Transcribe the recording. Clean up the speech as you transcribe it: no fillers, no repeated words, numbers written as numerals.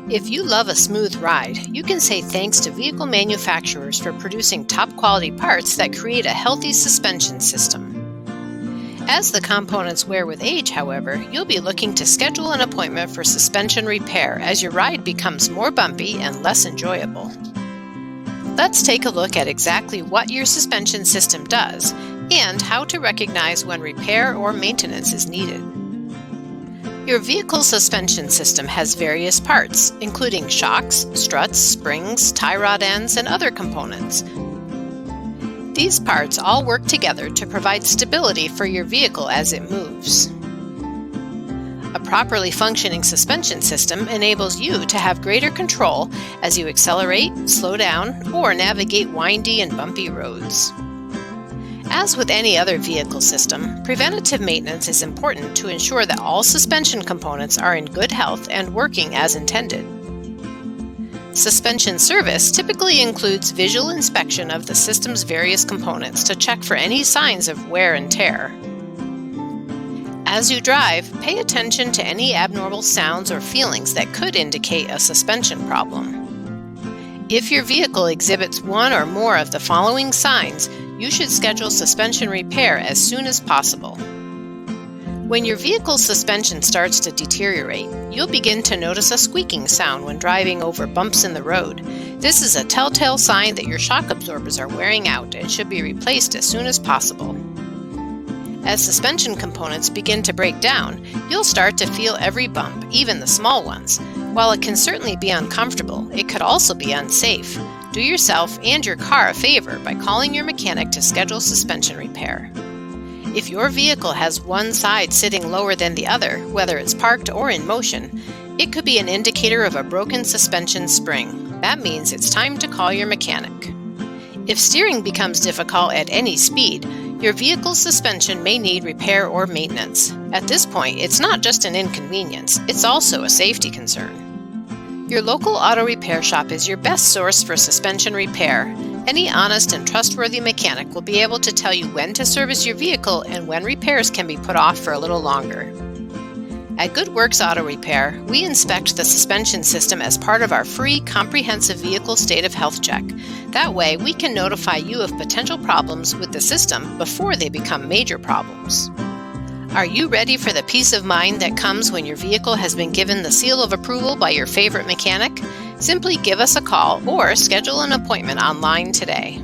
If you love a smooth ride, you can say thanks to vehicle manufacturers for producing top-quality parts that create a healthy suspension system. As the components wear with age, however, you'll be looking to schedule an appointment for suspension repair as your ride becomes more bumpy and less enjoyable. Let's take a look at exactly what your suspension system does and how to recognize when repair or maintenance is needed. Your vehicle's suspension system has various parts, including shocks, struts, springs, tie rod ends, and other components. These parts all work together to provide stability for your vehicle as it moves. A properly functioning suspension system enables you to have greater control as you accelerate, slow down, or navigate windy and bumpy roads. As with any other vehicle system, preventative maintenance is important to ensure that all suspension components are in good health and working as intended. Suspension service typically includes visual inspection of the system's various components to check for any signs of wear and tear. As you drive, pay attention to any abnormal sounds or feelings that could indicate a suspension problem. If your vehicle exhibits one or more of the following signs, you should schedule suspension repair as soon as possible. When your vehicle's suspension starts to deteriorate, you'll begin to notice a squeaking sound when driving over bumps in the road. This is a telltale sign that your shock absorbers are wearing out and should be replaced as soon as possible. As suspension components begin to break down, you'll start to feel every bump, even the small ones. While it can certainly be uncomfortable, it could also be unsafe. Do yourself and your car a favor by calling your mechanic to schedule suspension repair. If your vehicle has one side sitting lower than the other, whether it's parked or in motion, it could be an indicator of a broken suspension spring. That means it's time to call your mechanic. If steering becomes difficult at any speed, your vehicle's suspension may need repair or maintenance. At this point, it's not just an inconvenience, it's also a safety concern. Your local auto repair shop is your best source for suspension repair. Any honest and trustworthy mechanic will be able to tell you when to service your vehicle and when repairs can be put off for a little longer. At Good Works Auto Repair, we inspect the suspension system as part of our free comprehensive vehicle state of health check. That way, we can notify you of potential problems with the system before they become major problems. Are you ready for the peace of mind that comes when your vehicle has been given the seal of approval by your favorite mechanic? Simply give us a call or schedule an appointment online today.